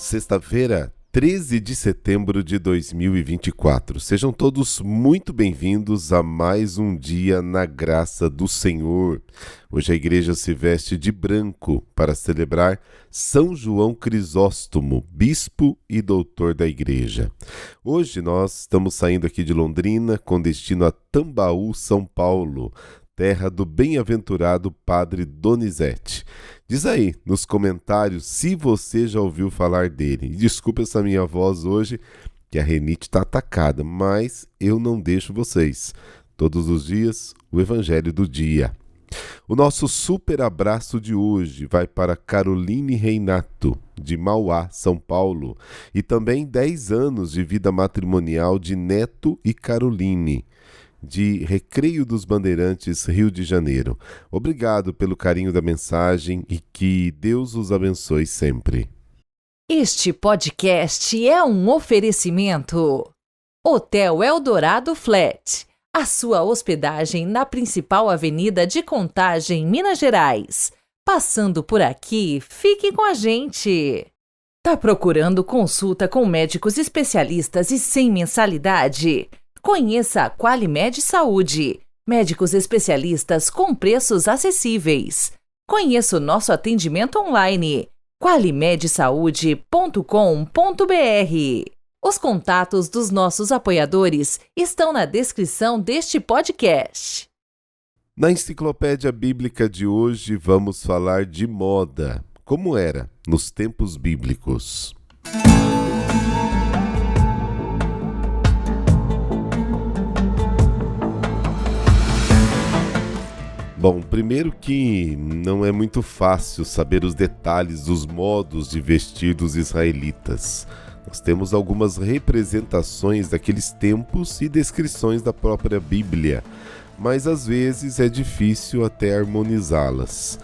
Sexta-feira, 13 de setembro de 2024. Sejam todos muito bem-vindos a mais um dia na graça do Senhor. Hoje a igreja se veste de branco para celebrar São João Crisóstomo, bispo e doutor da igreja. Hoje nós estamos saindo aqui de Londrina com destino a Tambaú, São Paulo, terra do bem-aventurado Padre Donizete. Diz aí nos comentários se você já ouviu falar dele. E desculpa essa minha voz hoje, que a renite está atacada, mas eu não deixo vocês. Todos os dias, o Evangelho do Dia. O nosso super abraço de hoje vai para Caroline Reinato, de Mauá, São Paulo, e também 10 anos de vida matrimonial de Neto e Caroline, de Recreio dos Bandeirantes, Rio de Janeiro. Obrigado pelo carinho da mensagem e que Deus os abençoe sempre. Este podcast é um oferecimento. Hotel Eldorado Flat, a sua hospedagem na principal avenida de Contagem, Minas Gerais. Passando por aqui, fique com a gente. Tá procurando consulta com médicos especialistas e sem mensalidade? Conheça a Qualimed Saúde, médicos especialistas com preços acessíveis. Conheça o nosso atendimento online, qualimedsaude.com.br. Os contatos dos nossos apoiadores estão na descrição deste podcast. Na enciclopédia bíblica de hoje vamos falar de moda, como era nos tempos bíblicos. Bom, primeiro que não é muito fácil saber os detalhes dos modos de vestir dos israelitas. Nós temos algumas representações daqueles tempos e descrições da própria Bíblia, mas às vezes é difícil até harmonizá-las.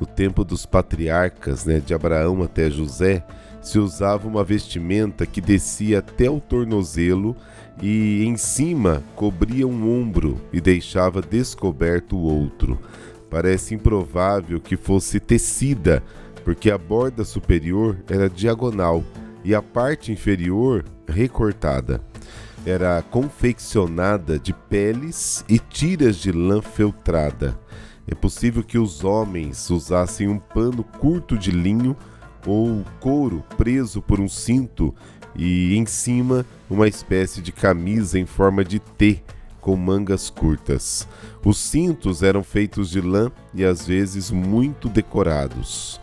No tempo dos patriarcas, de Abraão até José, se usava uma vestimenta que descia até o tornozelo e em cima cobria um ombro e deixava descoberto o outro. Parece improvável que fosse tecida, porque a borda superior era diagonal e a parte inferior recortada. Era confeccionada de peles e tiras de lã feltrada. É possível que os homens usassem um pano curto de linho ou couro preso por um cinto e em cima uma espécie de camisa em forma de T com mangas curtas. Os cintos eram feitos de lã e às vezes muito decorados.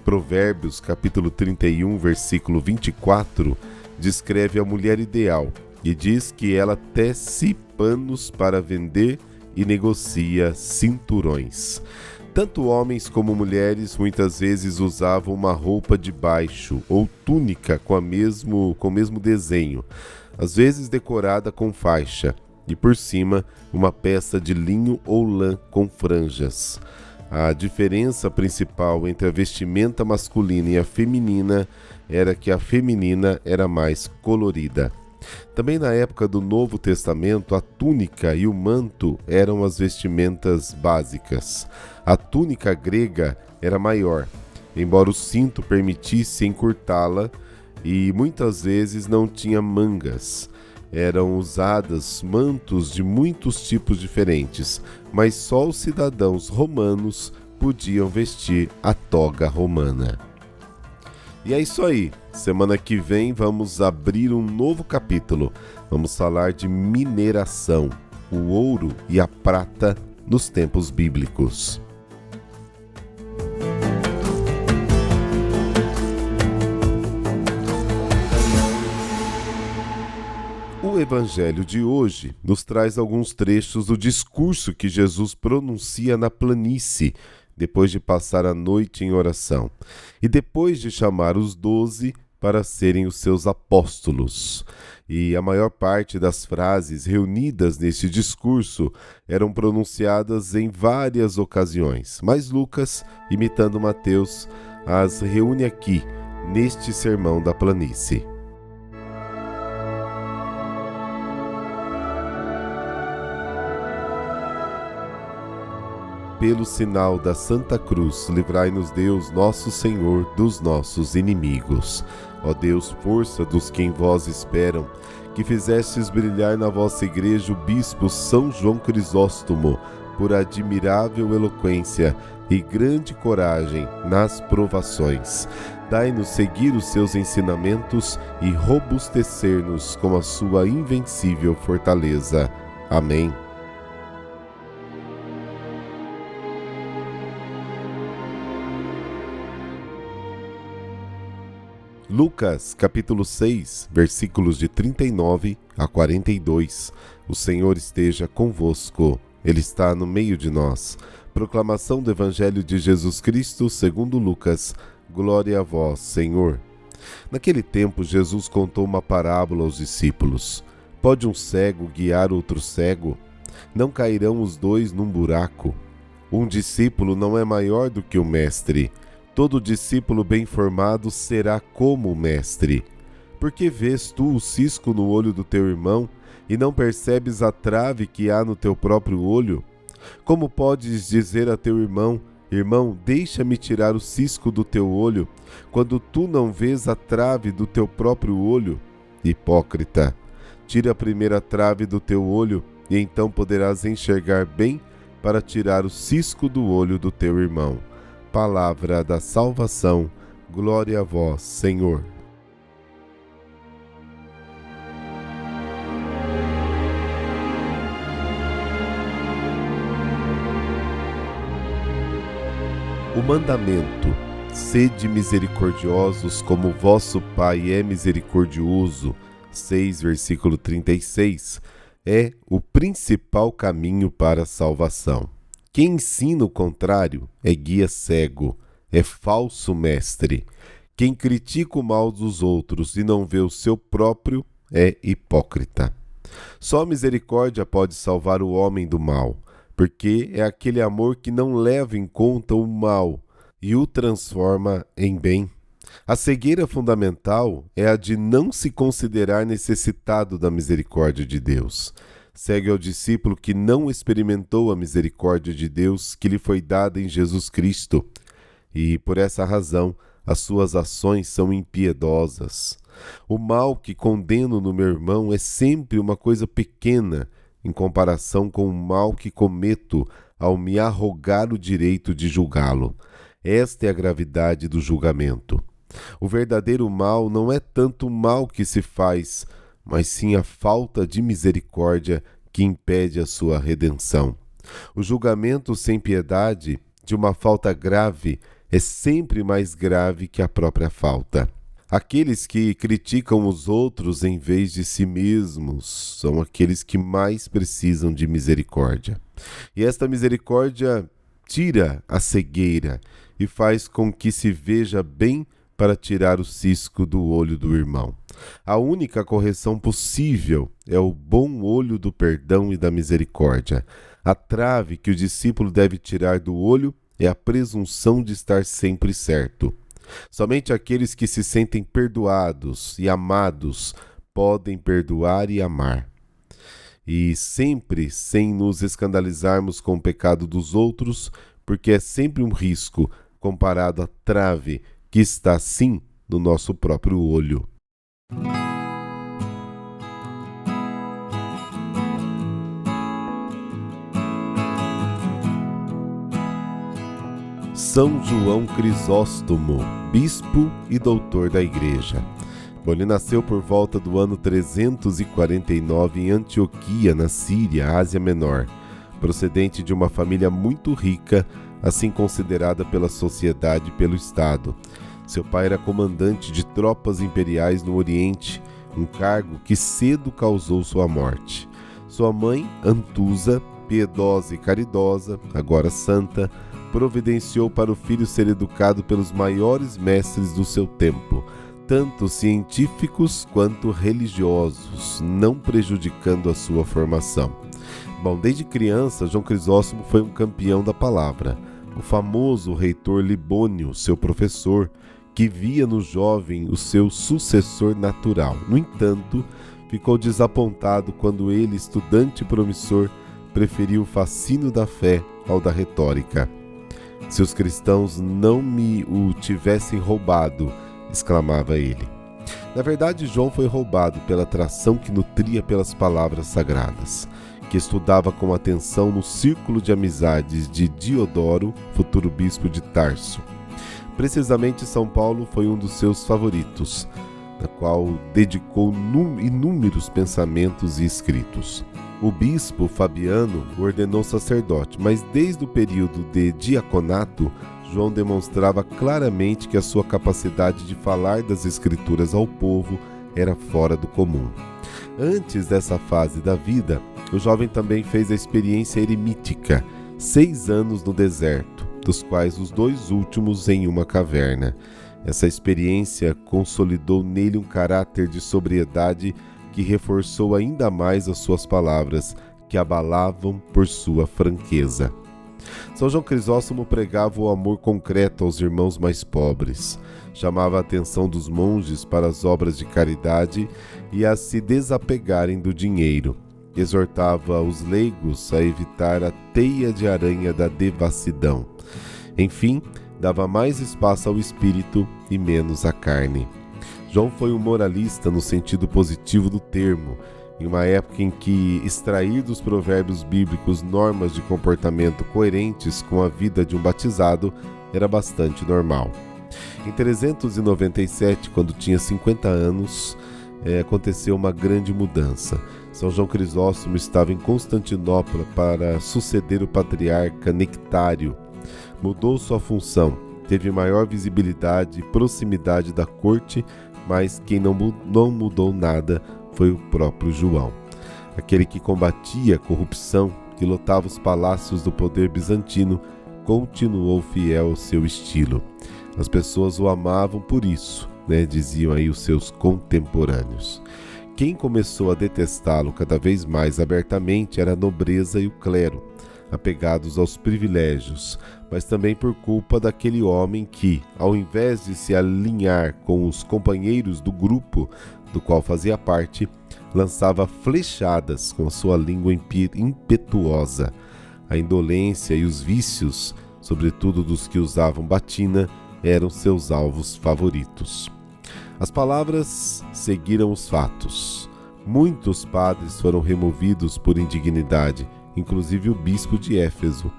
Provérbios capítulo 31, versículo 24, descreve a mulher ideal e diz que ela tece panos para vender e negocia cinturões. Tanto homens como mulheres muitas vezes usavam uma roupa de baixo ou túnica com o mesmo desenho, às vezes decorada com faixa, e por cima uma peça de linho ou lã com franjas. A diferença principal entre a vestimenta masculina e a feminina era que a feminina era mais colorida. Também na época do Novo Testamento, a túnica e o manto eram as vestimentas básicas. A túnica grega era maior, embora o cinto permitisse encurtá-la, e muitas vezes não tinha mangas. Eram usadas mantos de muitos tipos diferentes, mas só os cidadãos romanos podiam vestir a toga romana. E é isso aí. Semana que vem vamos abrir um novo capítulo. Vamos falar de mineração, o ouro e a prata nos tempos bíblicos. O Evangelho de hoje nos traz alguns trechos do discurso que Jesus pronuncia na planície, depois de passar a noite em oração, e depois de chamar os 12 para serem os seus apóstolos. E a maior parte das frases reunidas neste discurso eram pronunciadas em várias ocasiões, mas Lucas, imitando Mateus, as reúne aqui, neste sermão da planície. pelo sinal da Santa Cruz, livrai-nos Deus, nosso Senhor, dos nossos inimigos. Ó Deus, força dos que em vós esperam, que fizestes brilhar na vossa igreja o bispo São João Crisóstomo, por admirável eloquência e grande coragem nas provações. Dai-nos seguir os seus ensinamentos e robustecer-nos com a sua invencível fortaleza. Amém. Lucas, capítulo 6, versículos de 39 a 42. O Senhor esteja convosco. Ele está no meio de nós. Proclamação do Evangelho de Jesus Cristo segundo Lucas. Glória a vós, Senhor. Naquele tempo, Jesus contou uma parábola aos discípulos. Pode um cego guiar outro cego? Não cairão os dois num buraco? Um discípulo não é maior do que o mestre. Todo discípulo bem formado será como o mestre. Por que vês tu o cisco no olho do teu irmão e não percebes a trave que há no teu próprio olho? Como podes dizer a teu irmão: irmão, deixa-me tirar o cisco do teu olho, quando tu não vês a trave do teu próprio olho? Hipócrita, tira a primeira trave do teu olho, e então poderás enxergar bem para tirar o cisco do olho do teu irmão. Palavra da salvação. Glória a vós, Senhor. O mandamento: sede misericordiosos como vosso Pai é misericordioso, 6, versículo 36, é o principal caminho para a salvação. Quem ensina o contrário é guia cego, é falso mestre. Quem critica o mal dos outros e não vê o seu próprio é hipócrita. Só a misericórdia pode salvar o homem do mal, porque é aquele amor que não leva em conta o mal e o transforma em bem. A cegueira fundamental é a de não se considerar necessitado da misericórdia de Deus. Segue ao discípulo que não experimentou a misericórdia de Deus que lhe foi dada em Jesus Cristo, e por essa razão as suas ações são impiedosas. O mal que condeno no meu irmão é sempre uma coisa pequena em comparação com o mal que cometo ao me arrogar o direito de julgá-lo. Esta é a gravidade do julgamento. O verdadeiro mal não é tanto o mal que se faz, mas sim a falta de misericórdia que impede a sua redenção. O julgamento sem piedade de uma falta grave é sempre mais grave que a própria falta. Aqueles que criticam os outros em vez de si mesmos são aqueles que mais precisam de misericórdia. E esta misericórdia tira a cegueira e faz com que se veja bem para tirar o cisco do olho do irmão. A única correção possível é o bom olho do perdão e da misericórdia. A trave que o discípulo deve tirar do olho é a presunção de estar sempre certo. Somente aqueles que se sentem perdoados e amados podem perdoar e amar. E sempre sem nos escandalizarmos com o pecado dos outros, porque é sempre um risco comparado à trave que está sim no nosso próprio olho. São João Crisóstomo, bispo e doutor da Igreja. Ele nasceu por volta do ano 349 em Antioquia, na Síria, Ásia Menor, procedente de uma família muito rica, assim considerada pela sociedade e pelo Estado. Seu pai era comandante de tropas imperiais no Oriente, um cargo que cedo causou sua morte. Sua mãe, Antusa, piedosa e caridosa, agora santa, providenciou para o filho ser educado pelos maiores mestres do seu tempo, tanto científicos quanto religiosos, não prejudicando a sua formação. Desde criança, João Crisóstomo foi um campeão da palavra. O famoso reitor Libônio, seu professor, que via no jovem o seu sucessor natural. No entanto, ficou desapontado quando ele, estudante promissor, preferiu o fascínio da fé ao da retórica. Se os cristãos não me o tivessem roubado, exclamava ele. Na verdade, João foi roubado pela atração que nutria pelas palavras sagradas, que estudava com atenção no círculo de amizades de Diodoro, futuro bispo de Tarso. Precisamente São Paulo foi um dos seus favoritos, na qual dedicou inúmeros pensamentos e escritos. O bispo Fabiano o ordenou sacerdote, mas desde o período de diaconato, João demonstrava claramente que a sua capacidade de falar das Escrituras ao povo era fora do comum. Antes dessa fase da vida, o jovem também fez a experiência eremítica, 6 anos no deserto, dos quais os 2 últimos em uma caverna. Essa experiência consolidou nele um caráter de sobriedade que reforçou ainda mais as suas palavras, que abalavam por sua franqueza. São João Crisóstomo pregava o amor concreto aos irmãos mais pobres, chamava a atenção dos monges para as obras de caridade e a se desapegarem do dinheiro. Exortava os leigos a evitar a teia de aranha da devassidão. Enfim, dava mais espaço ao espírito e menos à carne. João foi um moralista no sentido positivo do termo, em uma época em que extrair dos provérbios bíblicos normas de comportamento coerentes com a vida de um batizado era bastante normal. Em 397, quando tinha 50 anos, aconteceu uma grande mudança. São João Crisóstomo estava em Constantinopla para suceder o patriarca Nectário. Mudou sua função, teve maior visibilidade e proximidade da corte, mas quem não mudou nada foi o próprio João. Aquele que combatia a corrupção, que lotava os palácios do poder bizantino, continuou fiel ao seu estilo. As pessoas o amavam por isso, diziam aí os seus contemporâneos. Quem começou a detestá-lo cada vez mais abertamente era a nobreza e o clero, apegados aos privilégios, mas também por culpa daquele homem que, ao invés de se alinhar com os companheiros do grupo do qual fazia parte, lançava flechadas com a sua língua impetuosa. A indolência e os vícios, sobretudo dos que usavam batina, eram seus alvos favoritos. As palavras seguiram os fatos. Muitos padres foram removidos por indignidade, inclusive o bispo de Éfeso.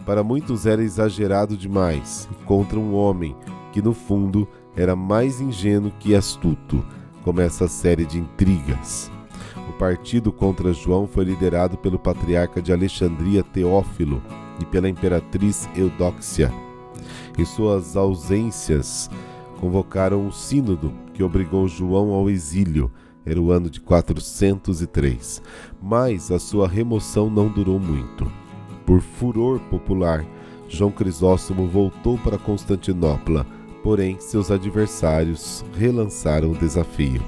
Para muitos era exagerado demais, contra um homem que, no fundo, era mais ingênuo que astuto, como essa série de intrigas. O partido contra João foi liderado pelo patriarca de Alexandria Teófilo e pela imperatriz Eudóxia. Em suas ausências, convocaram um sínodo que obrigou João ao exílio. Era o ano de 403, mas a sua remoção não durou muito. Por furor popular, João Crisóstomo voltou para Constantinopla, porém seus adversários relançaram o desafio.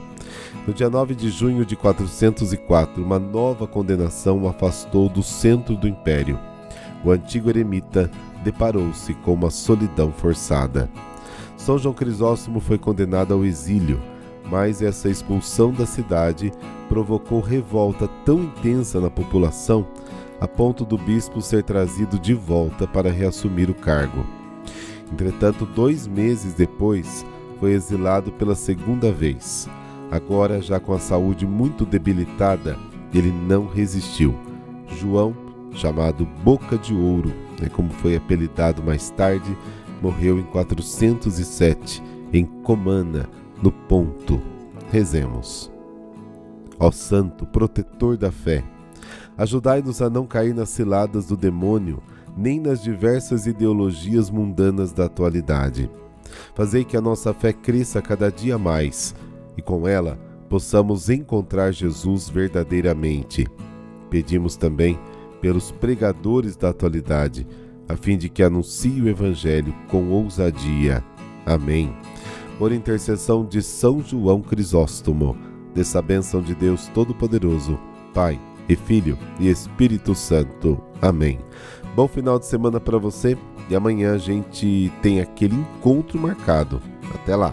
No dia 9 de junho de 404, uma nova condenação o afastou do centro do império. O antigo eremita deparou-se com uma solidão forçada. São João Crisóstomo foi condenado ao exílio, mas essa expulsão da cidade provocou revolta tão intensa na população a ponto do bispo ser trazido de volta para reassumir o cargo. Entretanto, 2 meses depois, foi exilado pela segunda vez. Agora, já com a saúde muito debilitada, ele não resistiu. João, chamado Boca de Ouro, como foi apelidado mais tarde, morreu em 407, em Comana, no Ponto. Rezemos. Ó Santo, protetor da fé, ajudai-nos a não cair nas ciladas do demônio, nem nas diversas ideologias mundanas da atualidade. Fazei que a nossa fé cresça cada dia mais, e com ela possamos encontrar Jesus verdadeiramente. Pedimos também pelos pregadores da atualidade, a fim de que anuncie o Evangelho com ousadia. Amém. Por intercessão de São João Crisóstomo, dessa bênção de Deus Todo-Poderoso, Pai e Filho e Espírito Santo. Amém. Bom final de semana para você e amanhã a gente tem aquele encontro marcado. Até lá!